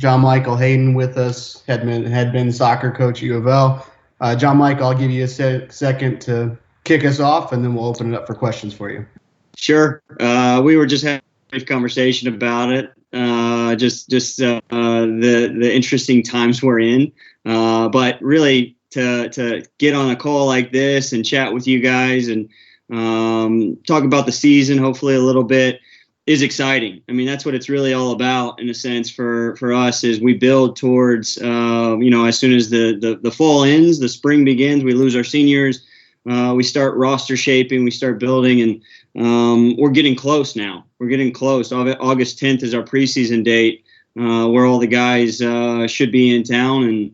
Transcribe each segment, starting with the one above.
John Michael Hayden with us, had been soccer coach at U of L. John Michael, I'll give you a second to kick us off, and then we'll open it up for questions for you. Sure. We were just having a brief conversation about it. The interesting times we're in. But really, to get on a call like this and chat with you guys and talk about the season, hopefully a little bit, is exciting. I mean, that's what it's really all about, in a sense, for us, is we build towards, as soon as the fall ends, the spring begins, we lose our seniors, we start roster shaping, we start building, and we're getting close now. We're getting close. August 10th is our preseason date, where all the guys should be in town, and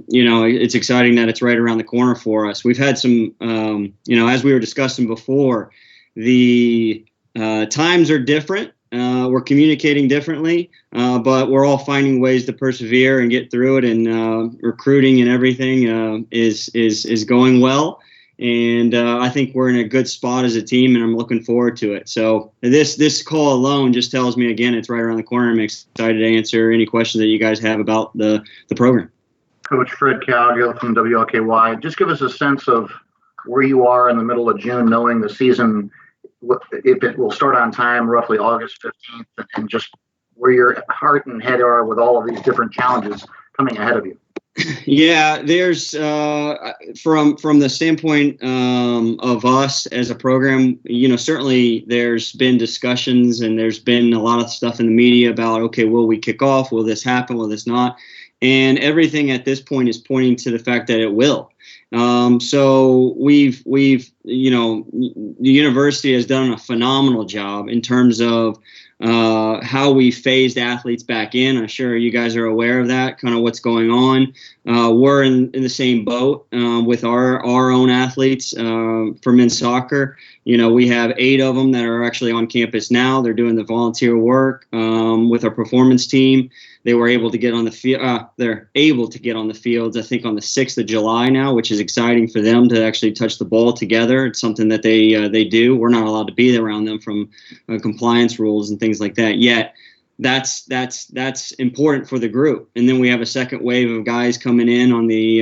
it's exciting that it's right around the corner for us. We've had some, as we were discussing before, the times are different. We're communicating differently, but we're all finding ways to persevere and get through it. And recruiting and everything is going well. And I think we're in a good spot as a team, and I'm looking forward to it. So this call alone just tells me, again, it's right around the corner. I'm excited to answer any questions that you guys have about the program. Coach Fred Cowgill from WLKY. Just give us a sense of where you are in the middle of June, knowing the season, if it will start on time, roughly August 15th, and just where your heart and head are with all of these different challenges coming ahead of you. Yeah, there's from the standpoint of us as a program, certainly there's been discussions and there's been a lot of stuff in the media about, okay, will we kick off? Will this happen? Will this not? And everything at this point is pointing to the fact that it will. So we've the university has done a phenomenal job in terms of how we phased athletes back in. I'm sure you guys are aware of that, kind of what's going on. We're in the same boat with our own athletes for men's soccer. We have 8 of them that are actually on campus now. They're doing the volunteer work with our performance team. They were able to get on the field. They're able to get on the fields, I think, on the 6th of July now, which is exciting for them to actually touch the ball together. It's something that they do. We're not allowed to be around them from compliance rules and things like that. Yet that's important for the group. And then we have a second wave of guys coming in on the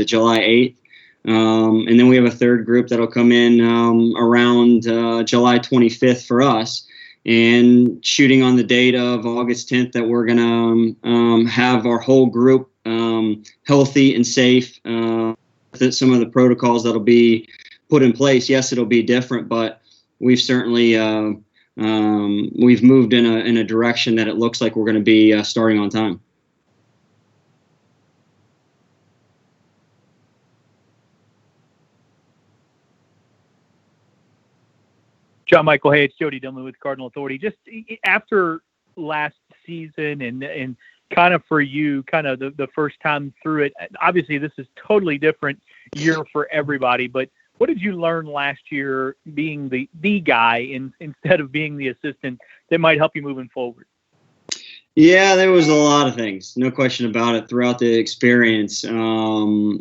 July 8th. And then we have a third group that'll come in around July 25th for us. And shooting on the date of August 10th that we're going to have our whole group healthy and safe. Some of the protocols that'll be put in place, yes, it'll be different, but we've certainly we've moved in a direction that it looks like we're going to be starting on time. John Michael, hey, it's Jody Dunley with Cardinal Authority. Just after last season and kind of for you, kind of the first time through it, obviously this is totally different year for everybody, but what did you learn last year being the guy instead of being the assistant that might help you moving forward? Yeah, there was a lot of things, no question about it, throughout the experience. Never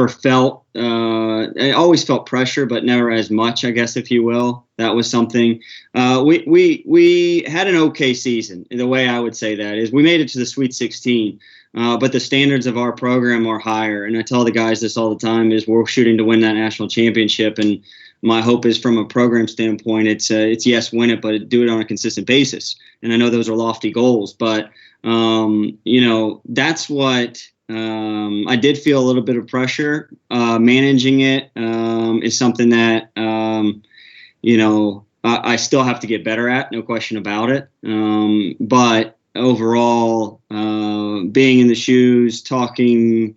felt, I always felt pressure, but never as much, I guess, if you will. That was something. We had an okay season. The way I would say that is we made it to the Sweet 16, but the standards of our program are higher. And I tell the guys this all the time, is we're shooting to win that national championship. And my hope is, from a program standpoint, it's yes, win it, but do it on a consistent basis. And I know those are lofty goals, but that's what I did feel a little bit of pressure. Managing it is something that I still have to get better at, no question about it. But overall, being in the shoes, talking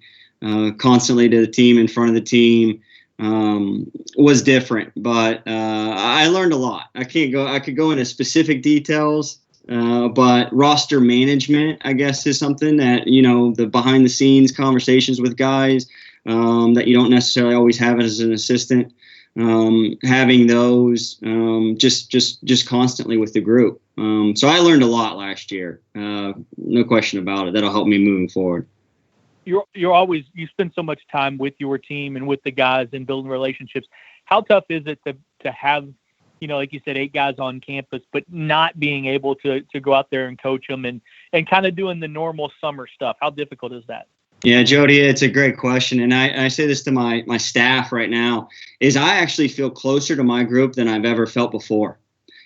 constantly to the team, in front of the team, was different, but I learned a lot. I could go into specific details, but roster management, I guess, is something that, the behind the scenes conversations with guys that you don't necessarily always have as an assistant, having those just constantly with the group. So I learned a lot last year, no question about it. That'll help me moving forward. You spend so much time with your team and with the guys and building relationships. How tough is it to have like you said, 8 guys on campus, but not being able to go out there and coach them and kind of doing the normal summer stuff? How difficult is that? Yeah, Jody, it's a great question. And I say this to my staff right now, is I actually feel closer to my group than I've ever felt before.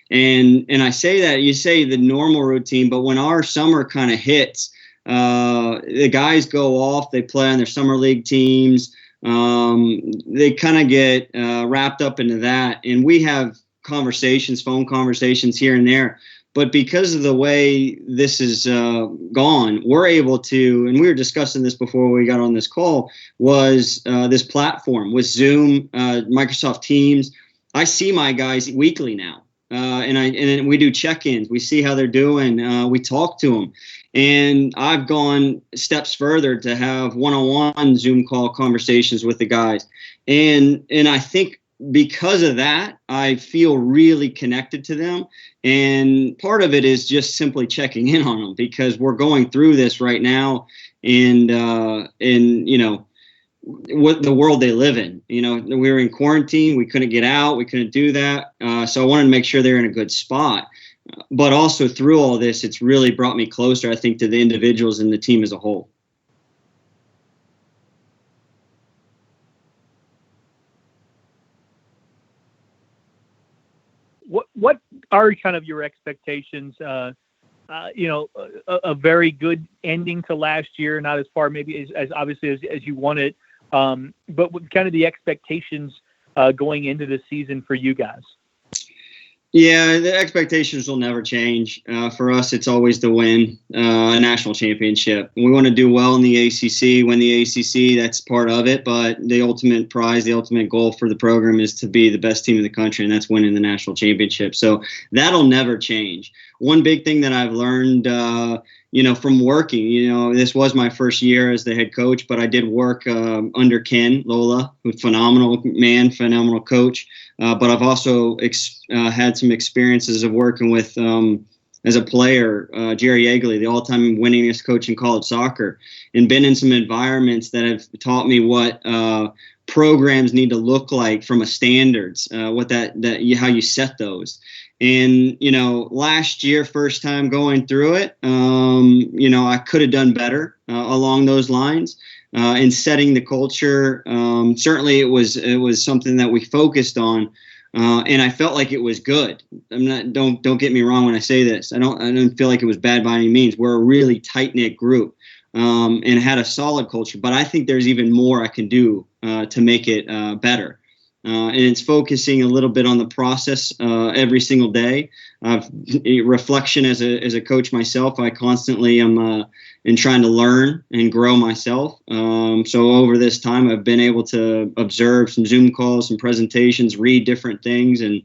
And I say that, you say the normal routine, but when our summer kind of hits, the guys go off, they play on their summer league teams. They kind of get wrapped up into that. And we have phone conversations here and there. But because of the way this is gone, we're able to, and we were discussing this before we got on this call, was this platform with Zoom, Microsoft Teams. I see my guys weekly now, and we do check-ins. We see how they're doing. We talk to them. And I've gone steps further to have one-on-one Zoom call conversations with the guys. And I think because of that, I feel really connected to them. And part of it is just simply checking in on them, because we're going through this right now in what the world they live in. We were in quarantine. We couldn't get out. We couldn't do that. So I wanted to make sure they're in a good spot. But also through all this, it's really brought me closer, I think, to the individuals and the team as a whole. What are kind of your expectations? A very good ending to last year, not as far maybe as obviously as you wanted, but what kind of the expectations going into the season for you guys? Yeah, the expectations will never change. For us, it's always to win a national championship. We want to do well in the ACC, win the ACC. That's part of it. But the ultimate prize, the ultimate goal for the program is to be the best team in the country, and that's winning the national championship. So that'll never change. One big thing that I've learned, from working, this was my first year as the head coach, but I did work under Ken Lola, who's phenomenal man, phenomenal coach. But I've also had some experiences of working with, as a player, Jerry Yeagley, the all-time winningest coach in college soccer, and been in some environments that have taught me what programs need to look like from a standards, how you set those. And, last year, first time going through it, I could have done better along those lines. In setting the culture. Certainly it was something that we focused on, and I felt like it was good. Don't get me wrong when I say this. I don't feel like it was bad by any means. We're a really tight-knit group, and had a solid culture, but I think there's even more I can do to make it better. And it's focusing a little bit on the process every single day. Reflection as a coach myself, I constantly am in trying to learn and grow myself. So over this time, I've been able to observe some Zoom calls, some presentations, read different things, and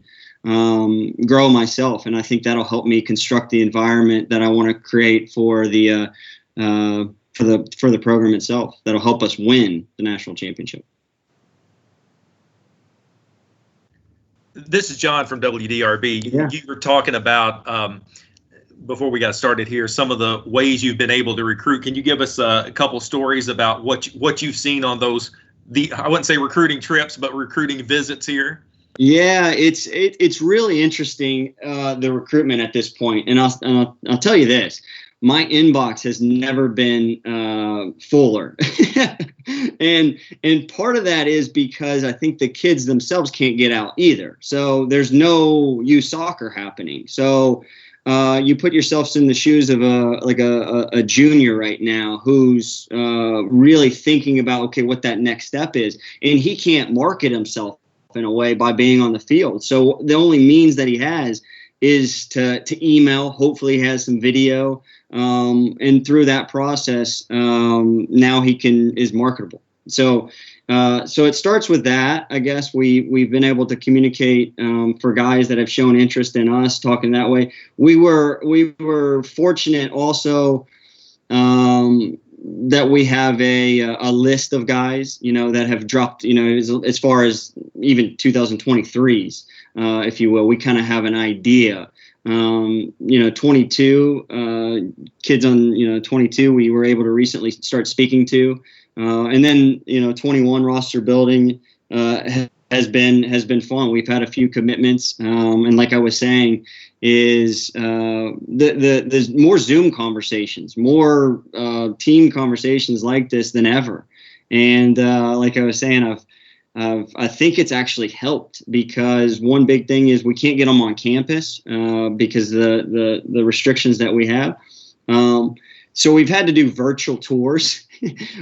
grow myself. And I think that'll help me construct the environment that I want to create for the program itself. That'll help us win the national championship. This is John from WDRB. Yeah. You were talking about, before we got started here, some of the ways you've been able to recruit. Can you give us a couple stories about what you've seen on those, I wouldn't say recruiting trips, but recruiting visits here? Yeah, it's really interesting, the recruitment at this point. And I'll tell you this. My inbox has never been fuller. and part of that is because I think the kids themselves can't get out either. So there's no youth soccer happening. So you put yourselves in the shoes of a junior right now who's really thinking about, okay, what that next step is. And he can't market himself in a way by being on the field. So the only means that he has is to email. Hopefully he has some video. And through that process, now he is marketable. So it starts with that. I guess we've been able to communicate for guys that have shown interest in us, talking that way. We were fortunate also that we have a list of guys, that have dropped, as far as even 2023s, if you will. We kind of have an idea. 22 kids on 22 we were able to recently start speaking to, and then 21 roster building has has been fun. We've had a few commitments, and like I was saying, is there's more Zoom conversations, more team conversations like this than ever. And like I was saying, I think it's actually helped, because one big thing is we can't get them on campus because the restrictions that we have. So we've had to do virtual tours,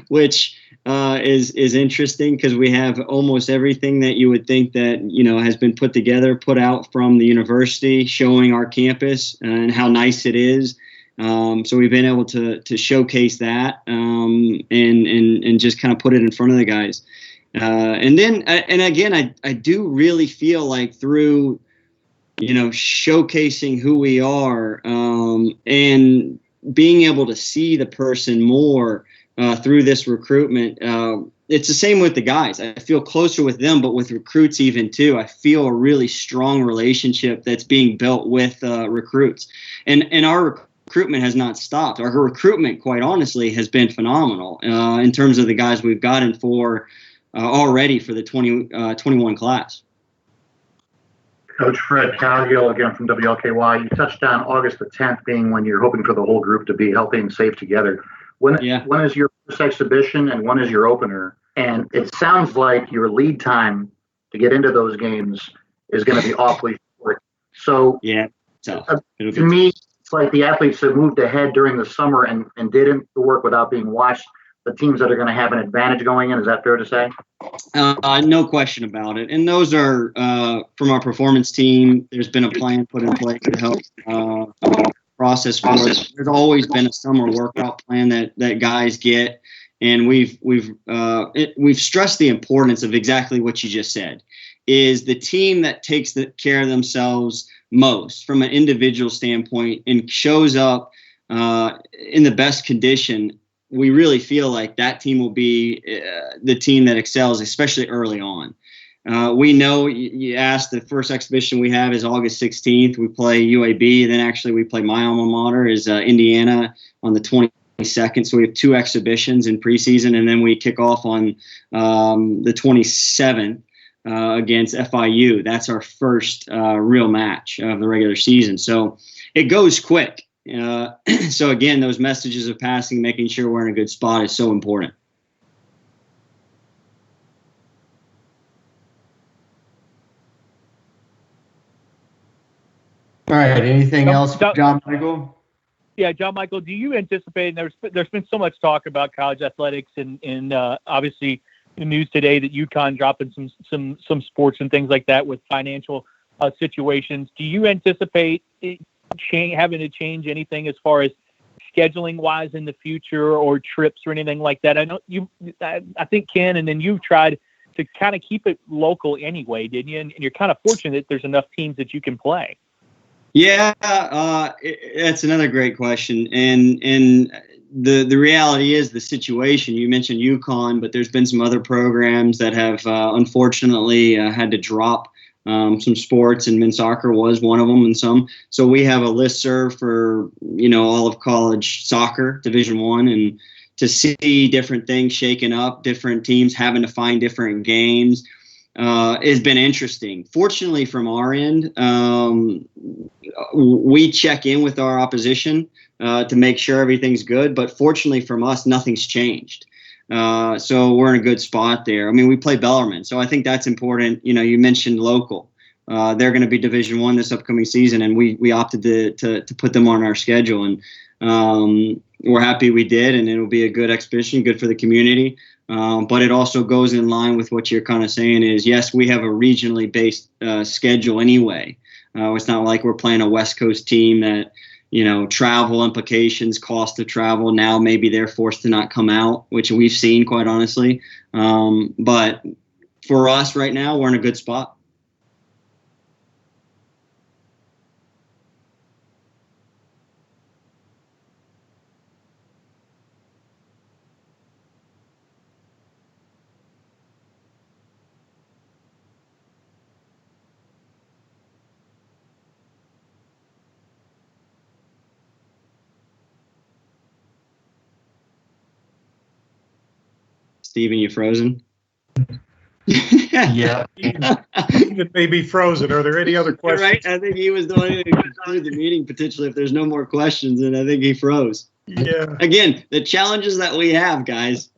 which is interesting, because we have almost everything that you would think that, has been put out from the university, showing our campus and how nice it is. So we've been able to showcase that and just kind of put it in front of the guys. And again, I do really feel like through, showcasing who we are and being able to see the person more through this recruitment. It's the same with the guys. I feel closer with them, but with recruits even too. I feel a really strong relationship that's being built with recruits. And our recruitment has not stopped. Our recruitment, quite honestly, has been phenomenal in terms of the guys we've gotten for already for the 2021 class. Coach Fred Cowgill again from WLKY. You touched on August the 10th being when you're hoping for the whole group to be healthy and safe together. When is your first exhibition and when is your opener? And it sounds like your lead time to get into those games is going to be awfully short. So to me, it's like the athletes have moved ahead during the summer and did the work without being watched. The teams that are going to have an advantage going in, is that fair to say? No question about it. And those are from our performance team. There's been a plan put in place to help process for us. There's always been a summer workout plan that guys get, and we've stressed the importance of exactly what you just said. Is the team that takes care of themselves most from an individual standpoint and shows up in the best condition. We really feel like that team will be the team that excels, especially early on. We know you asked, the first exhibition we have is August 16th. We play UAB. Then actually we play my alma mater is Indiana on the 22nd. So we have two exhibitions in preseason, and then we kick off on the 27th against FIU. That's our first real match of the regular season. So it goes quick. So again, those messages of passing, making sure we're in a good spot is so important. All right. Anything else, John Michael? Yeah, John Michael, do you anticipate, and there's been so much talk about college athletics and obviously the news today that UConn dropping some sports and things like that with financial situations. Do you anticipate having to change anything as far as scheduling wise in the future, or trips or anything like that? I know I think Ken, and then you've tried to kind of keep it local anyway, didn't you? And you're kind of fortunate there's enough teams that you can play. Yeah, that's another great question. And the reality is the situation. You mentioned UConn, but there's been some other programs that have unfortunately had to drop some sports, and men's soccer was one of them, and some. So we have a listserv for all of college soccer, Division I, and to see different things shaken up, different teams having to find different games has been interesting. Fortunately, from our end, we check in with our opposition to make sure everything's good. But fortunately, from us, nothing's changed. So we're in a good spot there. I mean, we play Bellarmine, so I think that's important. You mentioned local. They're going to be Division I this upcoming season, and we opted to put them on our schedule, and we're happy we did, and it'll be a good exhibition, good for the community. But it also goes in line with what you're kind of saying is, yes, we have a regionally based schedule anyway. It's not like we're playing a West Coast team that, travel implications, cost of travel. Now maybe they're forced to not come out, which we've seen, quite honestly. But for us right now, we're in a good spot. Steven, you frozen? Yeah. Even may be frozen. Are there any other questions? Right. I think he was the one who concluded the meeting potentially if there's no more questions, and I think he froze. Yeah. Again, the challenges that we have, guys.